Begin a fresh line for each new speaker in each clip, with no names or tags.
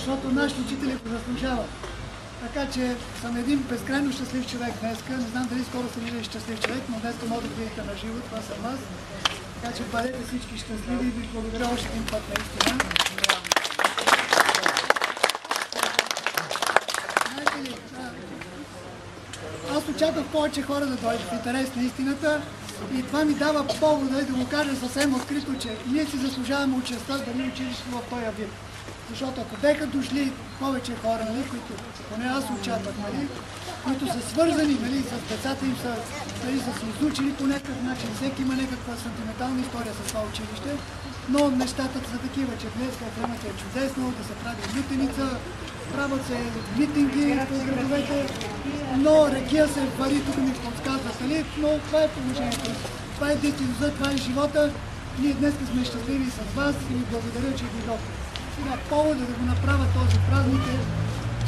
защото нашите учители го заслужават. Така че съм един безкрайно щастлив човек днеска. Не знам дали скоро се вижда щастлив човек, но днеска може да видите на живо, това съм аз. Така че бъдете всички щастливи и ви благодаря още един път наистина. Знаете ли, аз очаквах повече хора да дойдат в интерес на истината и това ми дава повод да го кажа съвсем открито, че ние си заслужаваме участта дали училището в този вид. Защото ако беха дошли повече хора, нали, които, поне аз очаквах, нали, които са свързани, нали, с децата им, нали, са се изучили по някакъв начин, всеки има някаква сантиментална история с това училище, но нещата са такива, че днес времето е чудесно, да се прави лютеница, правят се митинги по градовете, но рекия се вари, тук ми подсказват, нали, но това е положението. Това е действителността, това е живота. Ние днес сме щастливи с вас и ви благодаря, че дойдохте. Сега повода да го направя този празник е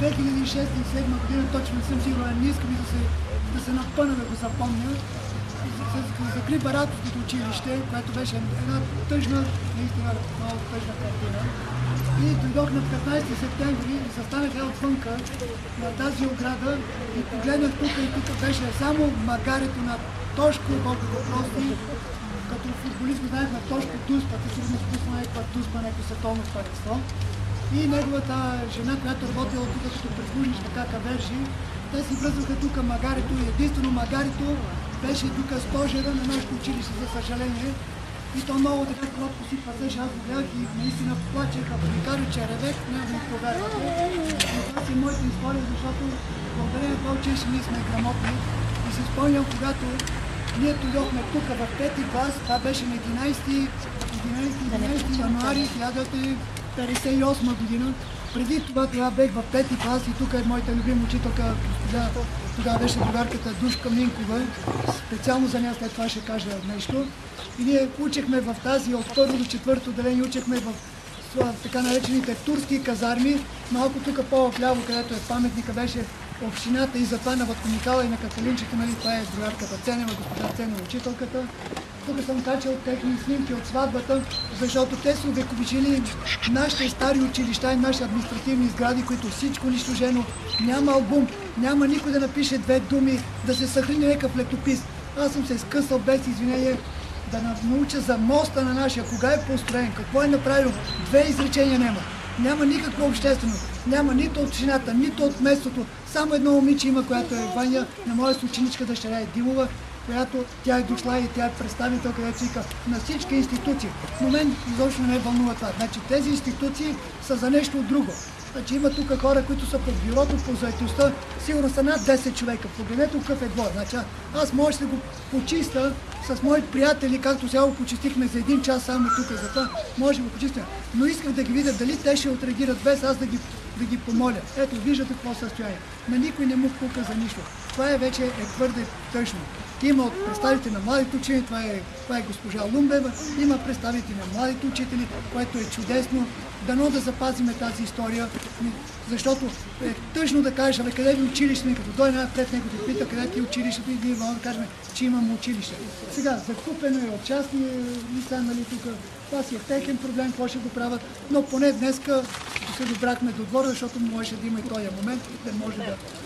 2006-2007 година, точно не съм сигурен, не искам да се напъна да го запомня. Закри Баратовското училище, което беше една тъжна, наистина много тъжна картина. И дойдох на 15 септември и застанах отвънка на тази ограда и погледнах тук и тук беше само магарето на Тошко Богдопрости. Като футболист го знаехме Тошко Туспа, те сигурно спусна някаква Туспа, някакво световно първенство. И неговата жена, която работила тук като прислужничка Кавержи, те си връзваха тук магарето и единствено магарето беше тук стожера на нашето училище, за съжаление. И то много така кротко си пазеше, аз го гледах и наистина плачех, ако ми кажа, че ревех, няма да ми повярвате. Но това си моята история, защото благодарение на това училище ние сме грамотни. И си спомням, когато ние дойдохме тук в 5-ти клас, това беше на 11 януари 1958 година. Преди това бех в 5-ти клас и тук е моята любима учителка, тогава беше другарката Душка Минкова. Специално за нея след това ще кажа нещо. И ние учихме в тази, от първо до четвърто отделение, учихме в така наречените турски казарми. Малко тук по-вляво, където е паметника, беше общината и затова на Ватко Михала и на Каталинчето, нали, това е другарката Ценева, госпожа Ценева, учителката. Тук съм качал техни снимки от сватбата, защото те са увековечили нашите стари училища и нашите административни сгради, които всичко унищожено. Няма албум, няма никой да напише две думи, да се съхрани някакъв летопис. Аз съм се скъсал без извинение да науча за моста на нашия, кога е построен, какво е направил. Две изречения няма. Няма никаква общественост, няма нито от общината, нито от местото. Само едно момиче има, която е Ваня, на моя ученичка дъщеря е Димова, която тя е дошла и тя е представител, където вика на всички институции. Но мен изобщо не ме вълнува това. Значи тези институции са за нещо друго. Значи има тук хора, които са под бюрото по заетостта, сигурно са над 10 човека. Погледнете какъв е двор. Значи аз може да го почиста с мои приятели, както сега го почистихме за един час само тук, затова може да го почистим. Но исках да ги видя дали те ще отреагират без аз да ги помоля. Ето, виждате какво състояние. На никой не му пука за нищо. Това вече е твърде тъжно. Има от представители на младите учени, това е госпожа Лумбева, има представители на младите учители, което е чудесно. Дано да запазиме тази история, защото е тъжно да кажеш, абе къде ви училище, като дойде напред него да пита къде ти е училището и ние можем да кажем, че имам училище. Сега, закупено е от частни лица, нали тук, това си е техен проблем, какво ще го правят, но поне днеска се добрахме до двора, защото можеше да има и този момент,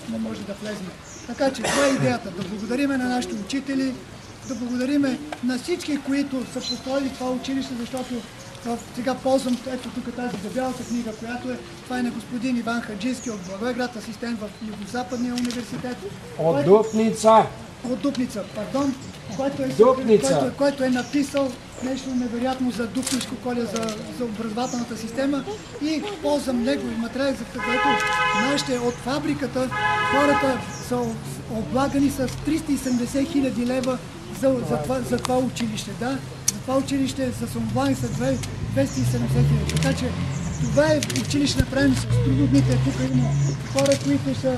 не може да влезем. Така че това е идеята, да благодариме на нашите учители, да благодариме на всички, които са построили това училище, защото сега ползвам ето тук тази дебялата книга, която това е на господин Иван Хаджийски от Благоевград, асистент в Югозападния университет.
От Дупница.
От Дупница, пардон. Който е написал нещо невероятно за Дупнишко коле, за образователната система и ползвам него и материали, за което нашите от фабриката хората са облагани с 370 хиляди лева за това училище. Да? За това училище са облагани с 270 хиляди. Така че това е училище направено с трудодните. Тук има хора, които са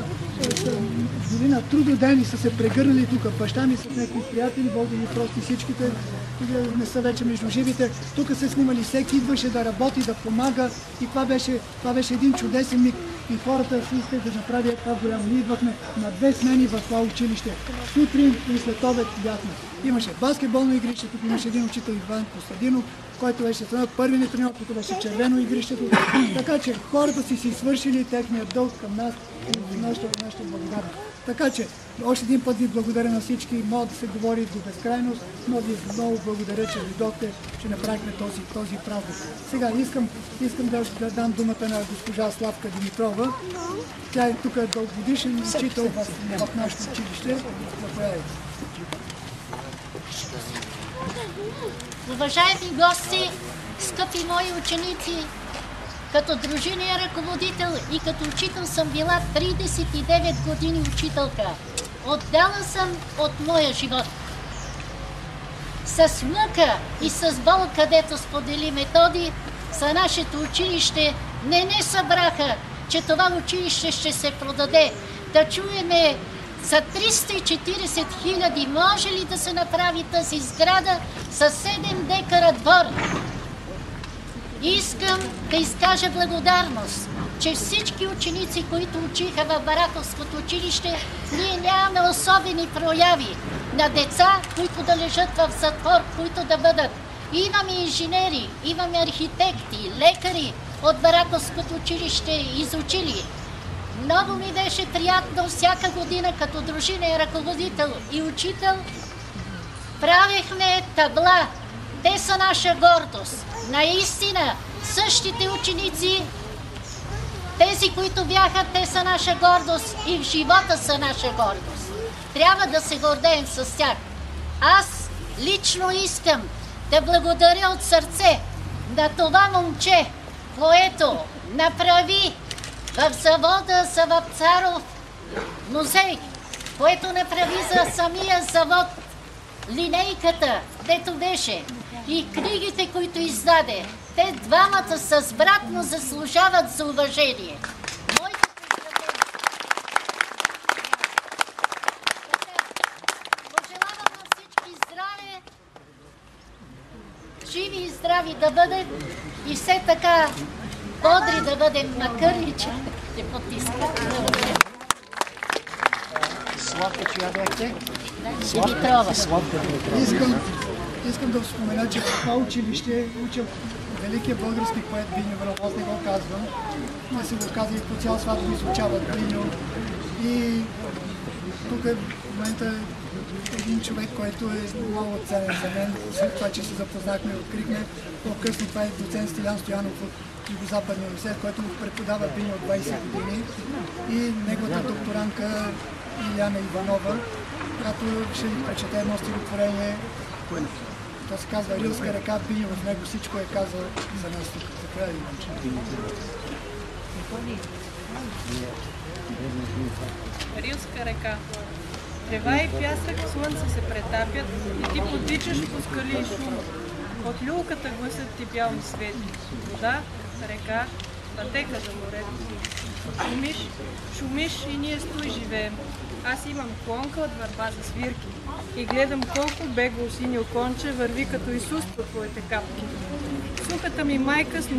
дори на трудодени са се прегърнали тук. Баща ми с някакви приятели, Бог да ги прости всичките, не са вече между живите. Тук се снимали, всеки идваше да работи, да помага и това беше един чудесен миг. И хората си искат да направят това голямо. Ние идвахме на 2 смени в това училище. Сутрин и след обед бяхме. Имаше баскетболно игрище, тук имаше един учител Иван Костадинов, който беше на първи ни треньор, тук беше червено игрището. Така че хората си свършили техния дълг към нас и нашата благодарност. Така че още един път ви благодаря на всички, мога да се говори до безкрайност, но ви много благодаря, че дойдохте, че направихме този празник. Сега искам да дам думата на госпожа Славка Димитрова. Тя е тук дългогодишен учител в нашето училище.
Уважаеми гости, скъпи мои ученици, като дружинен ръководител и като учител съм била 39 години учителка. Отдала съм от моя живот. С мъка и с бол, където сподели Методи, за нашето училище не събраха, че това училище ще се продаде. Да чуеме за 340 000 може ли да се направи тази сграда с 7 декара двор? Искам да изкажа благодарност, че всички ученици, които учиха в Бараковското училище, ние нямаме особени прояви на деца, които да лежат в затвор, които да бъдат. Имаме инженери, имаме архитекти, лекари от Бараковското училище изучили. Много ми беше приятно всяка година като дружинен ръководител и учител. Правихме табла. Те са наша гордост. Наистина, същите ученици, тези, които бяха, те са наша гордост и в живота са наша гордост. Трябва да се гордеем с тях. Аз лично искам да благодаря от сърце на това момче, което направи в завода за Вапцаров музей, което направи за самия завод линейката, дето беше, и книгите, които издаде. Те двамата с брат му заслужават за уважение. Моите поздравления. Пожелавам на всички здраве, живи и здрави да бъдем и все така бодри да бъдем, макар и че не потискат.
Славка, чия бяхте?
Димитрова.
Искам да спомена, че в това училище учил великият български поет Биньо Вров. Аз не го казвам. Те се го казали по цял свят, го изучават Биньо. И тук в момента един човек, който е много ценен за мен, след това, че се запознахме и открихме. По-късно това е доцент Стилян Стоянов от Югозападния университет, който му преподава Биньо от 20 години. И неговата докторантка Иляна Иванова, която ще ви прочете едно стихотворение. То се казва Рилска река, Биньо в него всичко е казал за нас тук. Така е,
Рилска река. Трева и пясък, слънце се претапят и ти подвичаш по скали и шум. От люлката гласът ти бял ми свети. Вода, река, пътека за морето. Шумиш, шумиш и ние стои живеем. Аз имам клонка от върба за свирки и гледам колко бегло синьо конче върви като Исус по твоите капки. Сухата ми майка с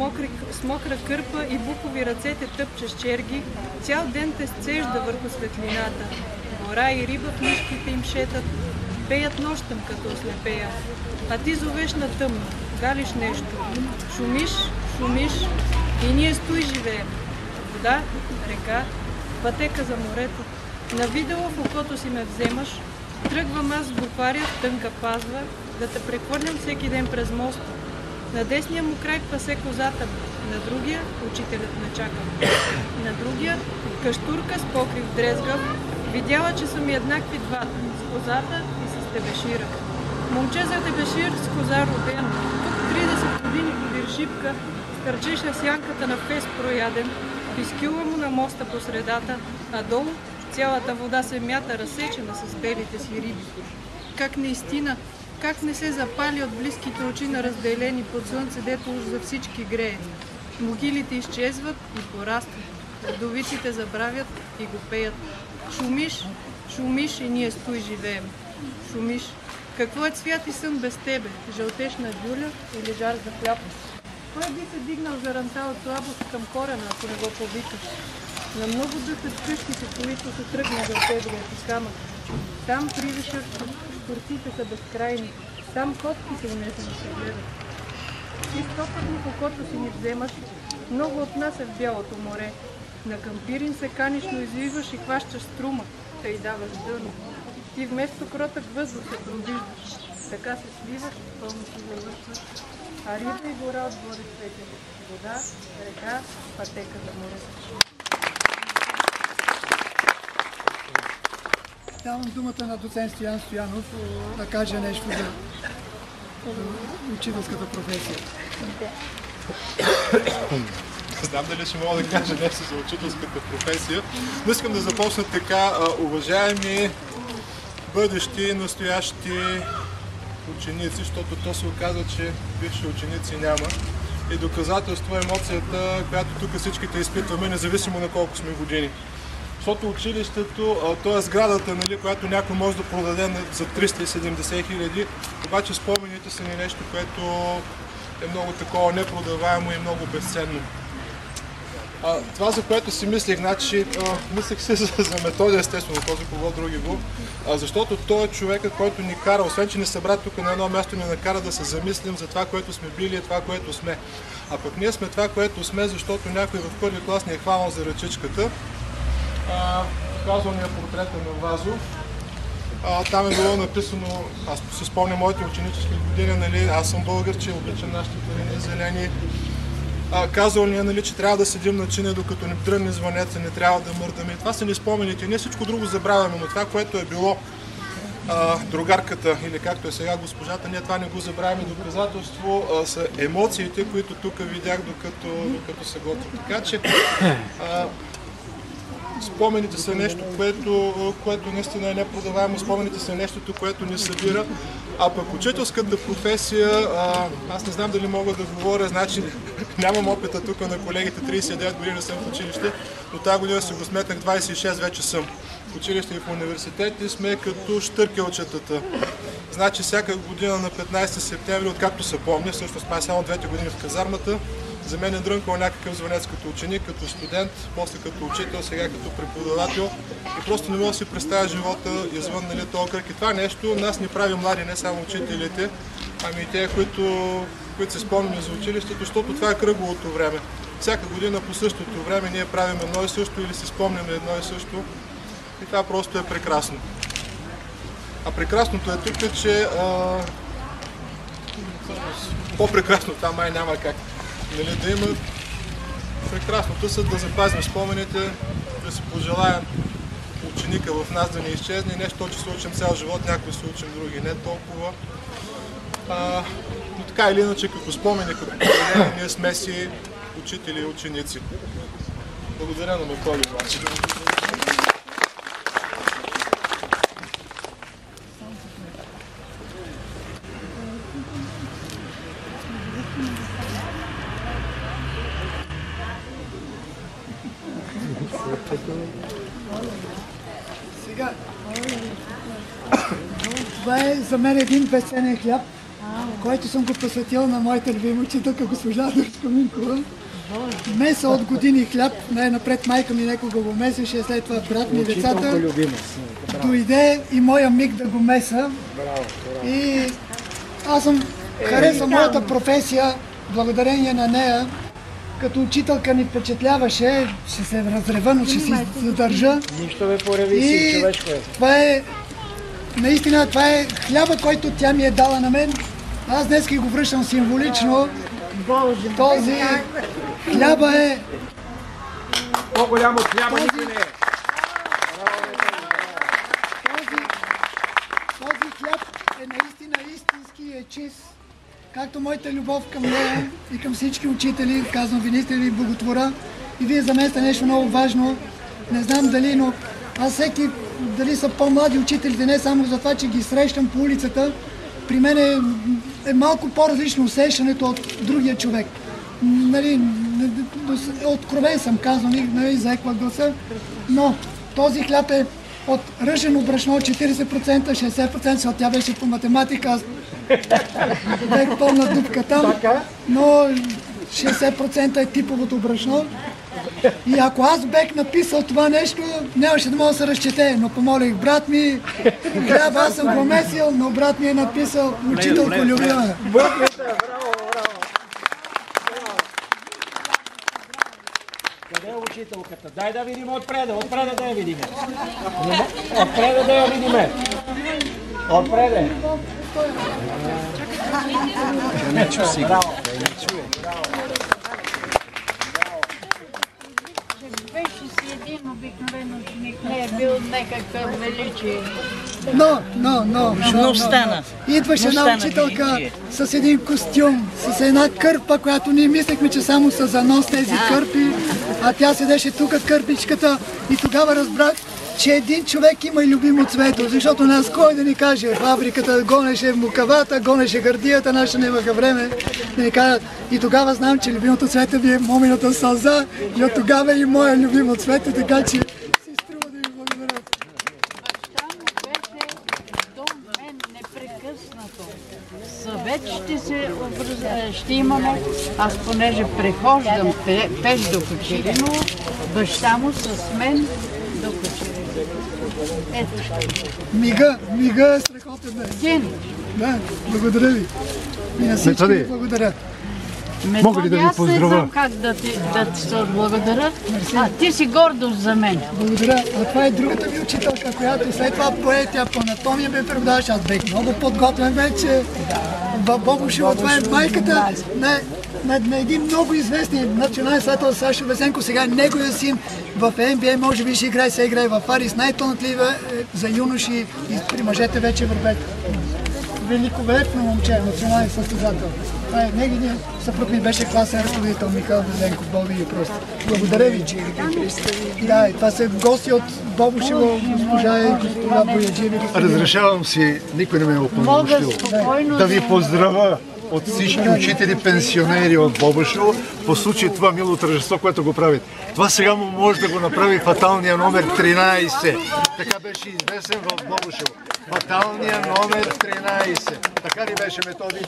мокра кърпа и букови ръцете тъпче с черги, цял ден те сцежда върху светлината. Гора и риба в мишките им шетат, пеят нощем като ослепея. А ти зовеш на тъмно, галиш нещо. Шумиш, шумиш и ние стои живеем. Вода, река, пътека за морето. Навидело в окото си ме вземаш, тръгвам аз с букваря в тънка пазва, да те прехвърлям всеки ден през моста. На десния му край пасе козата ми, на другия учителят ме чака. На другия каштурка с покрив дрезгав, видяла, че са ми еднакви двата, с козата и с тебешира. Момче за тебешир с коза роден, тук 30 години подир шипка, стърчеше сянката на фес прояден, изкюла му на моста по средата, а долу цялата вода се мята разсечена с белите си риби. Как наистина, как не се запали от близките очи на разделени под слънце, дето уж за всички грее. Могилите изчезват и порастват, вдовиците забравят и го пеят. Шумиш, шумиш и ние стои живеем. Шумиш. Какво е цвят и сън без тебе? Жълтешна дюля или жар за хляб? Кой би се дигнал заранта от слабост към корена, ако не го повикаш? На много дъхат къщите, които се тръгна за теглият и камък. Там привишат, штурците са безкрайни. Там котките унесени се гледат. Ти стопътно кокото си ни вземаш, много от нас е в бялото море. На кампирин се каниш, но извиваш и хващаш струма, да й даваш дъно. Ти вместо кротък въздух се пробиждаш, така се сливаш, пълно си завършваш. А риба и гора отгоре светят, вода, река, пътека за море.
Давам думата на доцент Стоян Стоянов да каже нещо за учителската професия.
Не знам дали ще мога да кажа нещо за учителската професия, но искам да започна така. Уважаеми бъдещи и настоящи ученици, защото то се оказва, че бивши ученици няма. И доказателство е емоцията, която тук всичките изпитваме, независимо на колко сме години. Защото училището, т.е. сградата, нали, която някой може да продаде за 370 хиляди, обаче спомените са ни нещо, което е много такова непродаваемо и много безценно. Това, за което си мислех, значи, мислех си за Методий, естествено, този кого други го, защото той е човекът, който ни кара, освен че ни събра тук на едно място, ни накара да се замислим за това, което сме били и това, което сме. А пък ние сме това, което сме, защото някой в първи клас ни е хванал за ръчичката. Казвам портрета на Вазов. Там е било написано, аз си спомням моите ученически години, нали, аз съм българче, обичам нашите парини зелени. Казал ни е, нали, че трябва да седим на чине, докато ни дрънне звънеца, не трябва да мърдаме. Това са ни спомените. Ние всичко друго забравяме, но това, което е било другарката, или както е сега госпожата, ние това не го забравяме. Доказателство са емоциите, които тук видях, докато се готвя. Така че спомените са нещо, което наистина е непродаваемо, спомените са нещото, което ни събира. А пък учителската професия, аз не знам дали мога да говоря, значи нямам опита тук на колегите, 39 години съм в училище, но тази година си го сметнах, 26 вече съм в училище и в университет и сме като щъркелчетата. Значи всяка година на 15 септември, откакто се помня, всъщност май само 2 години в казармата, за мен е дрънкал някакъв звънец като ученик, като студент, после като учител, сега като преподавател. И просто не мога да си представя живота извън, нали, този кръг. И това нещо нас ни прави млади, не само учителите, ами и те, които се спомняме за училището, защото това е кръговото време. Всяка година по същото време ние правим едно и също или си спомняме едно и също. И това просто е прекрасно. А прекрасното е тук, че по-прекрасно това май няма как. Нали, да има прекрасното са да запазим спомените, да си пожелаем ученика в нас да не изчезне, нещо, че се учим цял живот, някои се учим, други не толкова. Но така или иначе, като спомени, като поколение, ние сме си учители и ученици. Благодаря на Методий обаче.
Сега, това е за мен един безценен хляб, който съм го посветил на моята любима учителка госпожа Дършко Минкова. Меса от години хляб, най-напред майка ми некога го месеше, след това брат ми, децата. Дойде и моя миг да го меса. И аз съм харесал моята професия, благодарение на нея. Като учителка ни впечатляваше, ще се разрева, но ще си задържа.
Нищо бе пореви си, човешко е.
Това е, наистина, това е хляба, който тя ми е дала на мен. Аз днес го връщам символично. Този хляба е...
По-голям от хляба никой не е.
Този хляб е наистина истински и е чист. Както моята любов към нея и към всички учители, казвам ви, наистина ви благотворя. И вие за мен сте нещо много важно. Не знам дали, но аз всеки, дали са по-млади учителите, не само за това, че ги срещам по улицата, при мен е малко по-различно усещането от другия човек. Нали, откровен съм, казвам, нали, заеква гласа, но този хляб е от ръжено брашно 40%, 60%, защото тя беше по математика, аз бех пълна дупка там, но 60% е типовото брашно. И ако аз бех написал това нещо, нямаше да мога да се разчете, но помолих брат ми, хляба аз съм го месил, но брат ми е написал учителко любима.
Къде е учителката? Дай да видим отпреда да я видим. Отпреда да я видим. Отпреде. Не чу си.
Беше си един обикновен ученик, не е бил някакъв величие.
Но
стана.
Идваше една учителка с един костюм, с една кърпа, която ние мислехме, че само са за нос тези кърпи, а тя седеше тук кърпичката и тогава разбрах, че един човек има и любимо цвето, защото нас кой да ни каже, фабриката гонеше мукавата, гонеше гърдията, наша нямаха време да ни кажат. И тогава знам, че любимото цвете ви е момината сълза и от тогава и моя любимо цвете, така че си струва да ви благодаря.
Баща му беше до мен непрекъснато. Съвет ще имаме, аз понеже прехождам пеш до Кочериново, баща му с мен до Кочериново.
Мига е страхотен ден. Да, благодаря ви. И на всички ви благодаря.
Мога ли да ви поздравя? Аз не знам как да ти се отблагодаря, а ти си гордост за мен.
Благодаря. А това е другата ми учителка, която след това тя по анатомия ме преподаваше. Аз бех много подготвен вече. В Бобошево, това е майката на един много известен национален състезател Сашо Весенко. Сега неговия син в NBA може би ще играе, се играе в Арис. Най-талантлива за юноши и при мъжете вече върбет. Великолепно момче, национален състезател. Това е негиден съпруг ми беше класен ръководител Михаил Везенков, Боби и просто. Благодаря ви, че ги представи. Да, това са гости от Бобошево, госпожа и господа Бояджиеви.
Разрешавам си, никой не ме е упълномощил, да ви поздравя от всички учители, пенсионери от Бобошево по случай това мило тържество, което го правите. Това сега му може да го направи фаталния номер 13. Така беше изнесен в Бобошево. Фаталния номер 13. Така ли беше, Методи?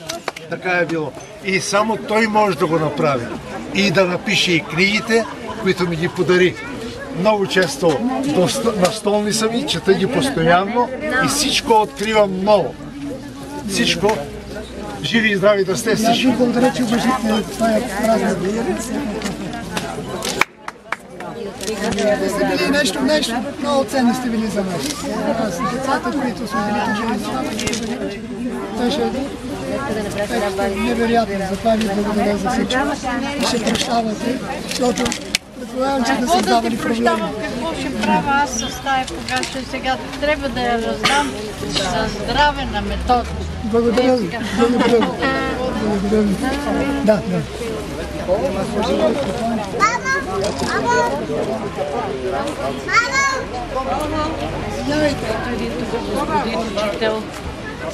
Така е било. И само той може да го направи. И да напише и книгите, които ми ги подари. Много често настолни са ми, чета ги постоянно и всичко откривам ново. Всичко. Живи и здрави да сте всички.
Благодаря, че уважихте твоя празник. Вие сте били нещо, много ценни сте били за нас. Децата, които сме били тук, беше невероятно. Затова ви благодаря за всичко. И ще прощавате, защото предполагам, че да създавали проблеми.
Какво ще правя аз с тая погаща сега? Трябва да я раздам за здраве на Методи.
Благодаря ви. Благодаря ви. Да.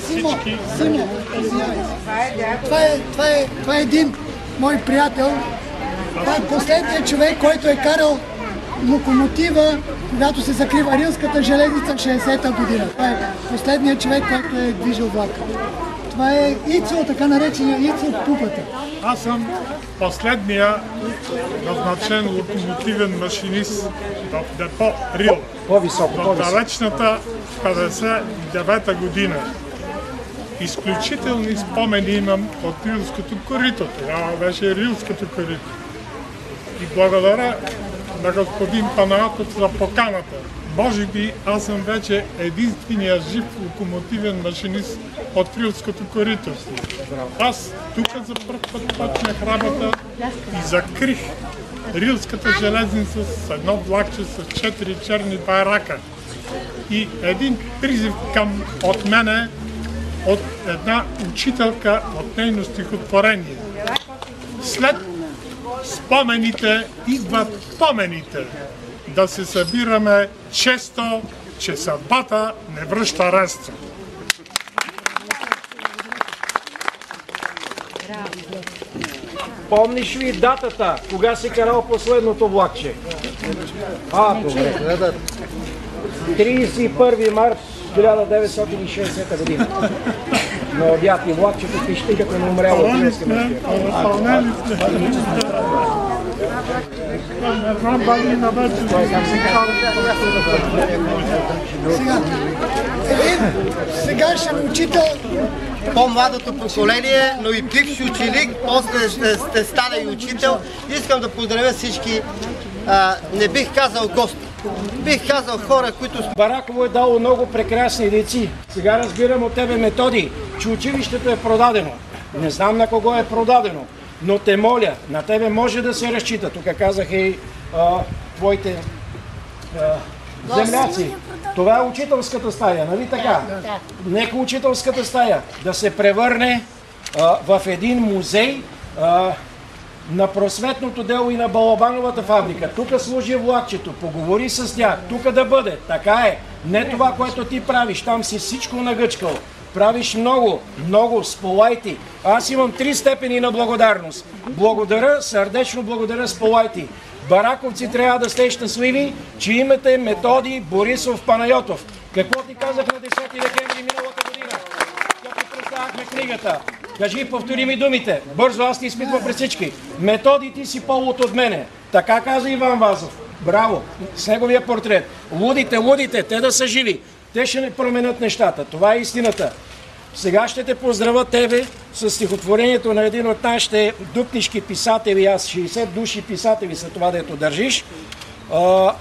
Симо, това е един мой приятел. Това е последният човек, който е карал локомотива, когато се закрива Рилската железница в 60-та година. Това е последният човек, който е движил влака. Това е Ицо, така наречения Ицо от Пупата.
Аз съм последния назначен локомотивен машинист в депо Рил. В далечната 59-та година. Изключителни спомени имам от Рилското корито. Тогава беше Рилското корито. И благодаря на господин Панайотов за поканата. Може би аз съм вече единствения жив локомотивен машинист от Рилското корито. Аз тук за първ път почнах работа и закрих Рилската железница с едно влакче с 4 черни байрака. И един призив от мене, от една учителка от нейно стихотворение. След спомените идват помените. Да се събираме често, че съдбата не връща ресто.
Помниш ли датата, кога си карал последното влакче? Добре. 31 март 1960 година. На обяд и влакчето пищи, като не умряло от Рилска машина.
Сегашен учител,
по-младото поколение, но и бивши ученик, после ще стане и учител. Искам да поздравя всички не бих казал гости. Бих казал хора, които...
Бараково е дало много прекрасни дейци. Сега разбирам от тебе, Методи, че училището е продадено. Не знам на кого е продадено, но те моля, на тебе може да се разчита. Тук казаха и твоите земляци. Това е учителската стая, нали така? Да. Нека учителската стая да се превърне в един музей на просветното дело и на балабановата фабрика. Тук служи влакчето, поговори с тях, тук да бъде. Така е. Не това, което ти правиш, там си всичко нагъчкал. Правиш много, много, сполайти. Аз имам 3 степени на благодарност. Благодаря, сърдечно благодаря, сполайти. Бараковци трябва да сте щастливи, че имате Методи Борисов Панайотов. Какво ти казах на 10 декември миналата година, като представяхме книгата? Кажи, повтори ми думите. Бързо, аз ти изпитвам пред всички. Методи, ти си повод от мене. Така каза Иван Вазов. Браво! С неговия портрет. Лудите, те да са живи. Те ще не променят нещата. Това е истината. Сега ще те поздравя тебе с стихотворението на един от нашите дупнишки писатели. Аз 60 души писатели са това, дето държиш.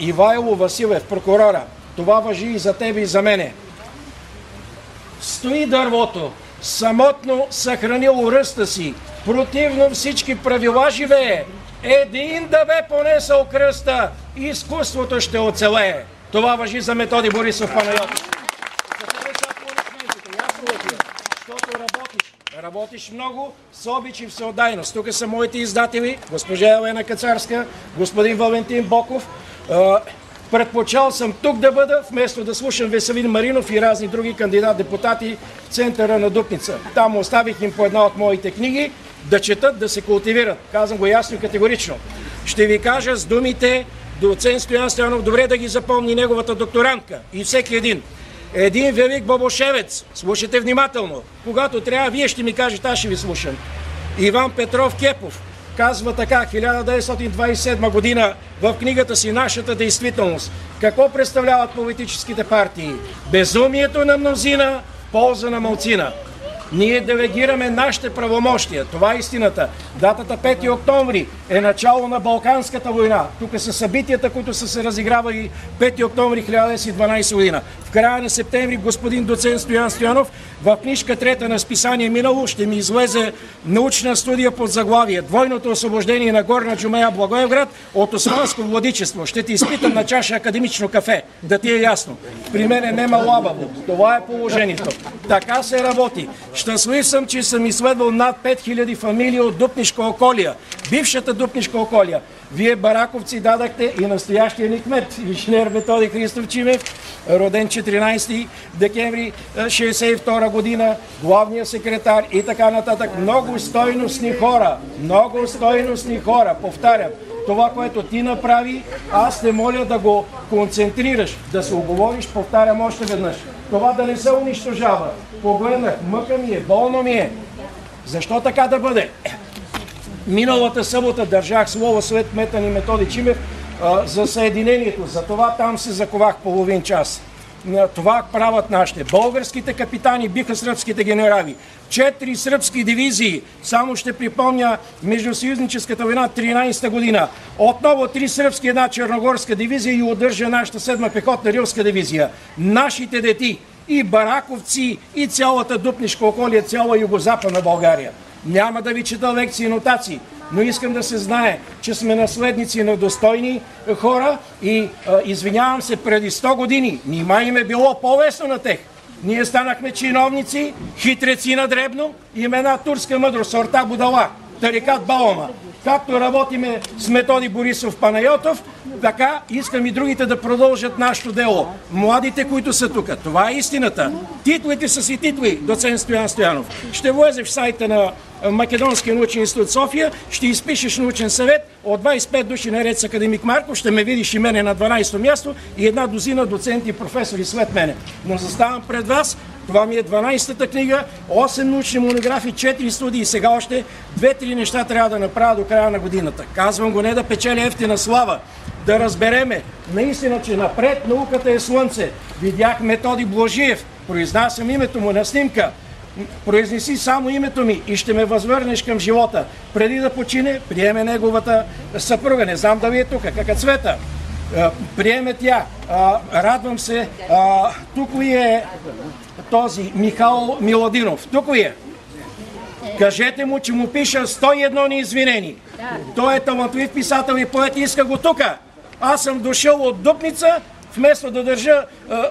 Ивайло Василев, прокурора. Това важи и за тебе, и за мене. Стои дървото, самотно съхранило ръста си, противно всички правила живее. Един да бе понесъл кръста, изкуството ще оцелее. Това важи за Методи Борисов Панайотов. За тебе са аплодисментите, ясно ли ти? Защото работиш много, с обич и всеотдайност. Тук са моите издатели, госпожа Елена Кацарска, господин Валентин Боков. Предпочел съм тук да бъда, вместо да слушам Веселин Маринов и разни други кандидат-депутати в центъра на Дупница. Там оставих им по една от моите книги да четат, да се култивират. Казвам го ясно и категорично. Ще ви кажа с думите доцент Стоян Стоянов, добре да ги запомни неговата докторантка и всеки един. Един велик бобошевец, слушайте внимателно, когато трябва, вие ще ми кажете, аз ще ви слушам. Иван Петров Кепов казва така, 1927 година в книгата си "Нашата действителност". Какво представляват политическите партии? Безумието на мнозина, полза на малцина. Ние делегираме нашите правомощия. Това е истината. Датата 5 октомври е начало на Балканската война. Тук са събитията, които са се разигравали 5 октомври 1912 година. В края на септември господин доцент Стоян Стоянов в книжка 3 на списание "Минало" ще ми излезе научна студия под заглавие "Двойното освобождение на Горна Джумея, Благоевград от османско владичество". Ще ти изпитам на чаша академично кафе, да ти е ясно. При мен е нема лабаво. Това е положението. Така се работи. Щастлив съм, че съм изследвал над 5000 фамилии от Дупнишка околия. Бившата Дупнишка околия. Вие, бараковци, дадахте и настоящия ни кмет, инженер Методи Христов Чимев, роден 14 декември 1962 година, главния секретар и така нататък. Много стойностни хора, повтарям. Това, което ти направи, аз те моля да го концентрираш, да се оговориш, повтарям още веднъж. Това да не се унищожава. Погледнах, мъка ми е, болно ми е. Защо така да бъде? Миналата събота държах слово след кмета ни Методи Чимев за съединението. Затова там се заковах половин час. Това правят нашите. Българските капитани биха сръбските генерали. 4 сръбски дивизии. Само ще припомня Междусъюзническата война 13-та година. Отново 3 сръбски, една черногорска дивизия и удържа нашата 7-ма пехотна рилска дивизия. Нашите дети, и бараковци, и цялата Дупнишка околия, цяла югозападна България. Няма да ви чета лекции и нотации, но искам да се знае, че сме наследници на достойни хора и извинявам се, преди 100 години нима им е било по-лесно на тех. Ние станахме чиновници, хитреци на дребно, имена турска мъдрост, сорта Будала, тарикат Балама. Както работиме с Методи Борисов Панайотов, така искам и другите да продължат нашето дело. Младите, които са тук. Това е истината. Титлите са си титли, доцент Стоян Стоянов. Ще влезеш в сайта на Македонския научен институт София, ще изпишеш научен съвет от 25 души наред с академик Марков, ще ме видиш и мене на 12-то място и една дозина доценти и професори след мене. Но заставам пред вас. Това ми е 12-та книга, 8 научни монографии, 4 студии. Сега още 2-3 неща трябва да направя до края на годината. Казвам го не да печеля ефтина слава, да разбереме наистина, че напред науката е слънце. Видях Методи Блажиев, произнасям името му на снимка. произнеси само името ми и ще ме възвърнеш към живота. Преди да почине, приеме неговата съпруга. Не знам дали е тук, кака цвета. Приеме тя. Радвам се. Тук ли е този Михаил Миладинов? Тук ли е? Кажете му, че му пиша 101 неизвинени. Той е талантлив писател и поет, иска го тука. Аз съм дошъл от Дупница, вместо да държа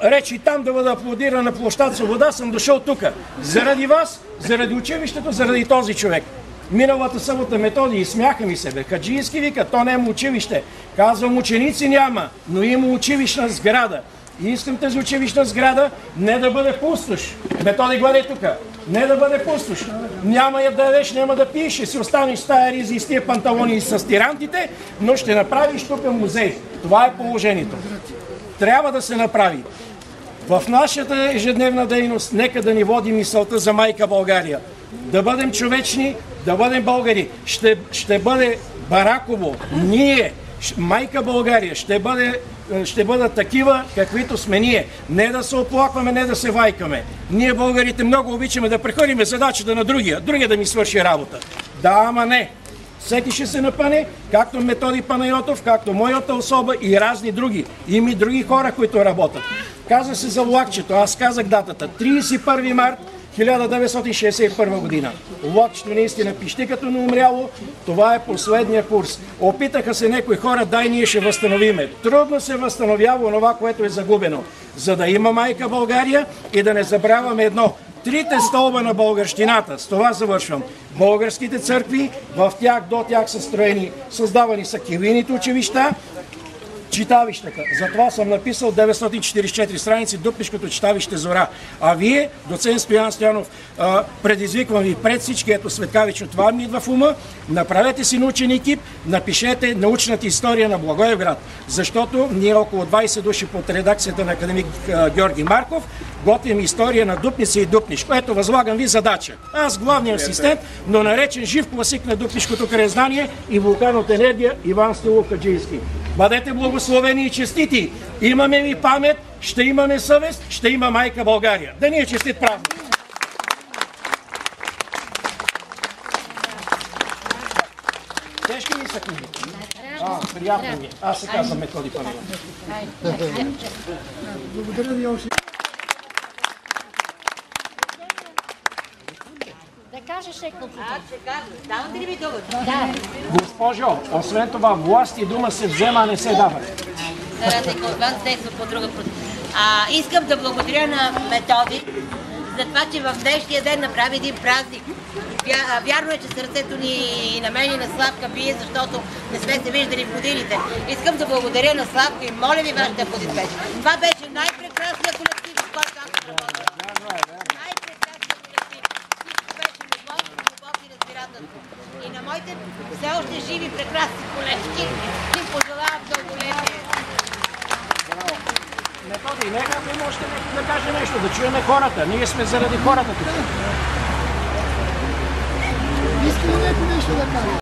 речи там, да бъда аплодиран на площад Свобода, съм дошъл тука. Заради вас, заради училището, заради този човек. Миналата събота Методий, смяха ми се, хаджийски вика, то не е училище. Казвам, ученици няма, но има училищна сграда. И искам тази училищна сграда не да бъде пустош. Методий, гледай тук. Не да бъде пустош. Няма я да ядеш, няма да пиеш, ще си останеш с тая ризи и с тия панталони с тирантите, но ще направиш тук музей. Това е положението. Трябва да се направи. В нашата ежедневна дейност нека да ни води мисълта за майка България. Да бъдем човечни, да бъдем българи. Ще бъде Бараково. Ние, майка България, ще бъдат такива, каквито сме ние. Не да се оплакваме, не да се вайкаме. Ние, българите, много обичаме да прехвърлиме задачата на другия да ми свърши работа. Да, ама не. Всеки ще се напъне, както Методий Панайотов, както моята особа и разни други. Има и други хора, които работят. Каза се за влакчето, аз казах датата. 31 март 1961 година. Влакчето наистина пищи като не умряло, това е последния курс. Опитаха се някои хора, дай ние ще възстановиме. Трудно се възстановява онова, което е загубено. За да има майка България и да не забравяме едно. Трите стълба на българщината, с това завършвам. Българските църкви, в тях, до тях са строени, създавани са кирилните училища, читалищата. Затова съм написал 944 страници Дупнишкото читалище Зора. А вие, доцент Стоян Стоянов, предизвиквам ви пред всички, ето светкавично, това ми идва в ума, направете си научен екип, напишете научната история на Благоевград, защото ние около 20 души под редакцията на академик Георги Марков готвим история на Дупница и Дупнишко. Ето, възлагам ви задача. Аз главният асистент, но наречен жив класик на Дупнишкото краезнание и вулкан от енергия Иван Стилов Хаджийски. Бъдете благословени и честити. Имаме ли памет, ще имаме съвест, ще има майка България. Да ни е честит празник! Тежки ли са книги? Приятно ми. Аз се казвам Методий Панайотов.
Благодаря ви още.
Да кажеш няколко.
Давате ли ми думата?
Да.
Госпожо, освен това, власт и дума се взема, а не се дава.
За разлика от вас, действа по друга път. Искам да благодаря на Методий за това, че в днешния ден направи един празник. Вярно е, че сърцето ни и на мен и на Славка бие, защото не сме се виждали в годините. Искам да благодаря на Славка и моля ви вашите аплодисменти. Това беше най-прекрасният колектив, с който аз работя. Най-прекрасният колектив. Всичко беше любов и разбирателство. И на моите все още живи прекрасни колежки им пожелавам дълголетие.
Методий, нека ви можете да каже нещо, да чуеме хората. Ние сме заради хората тук.
Иска ли някой нещо да каже?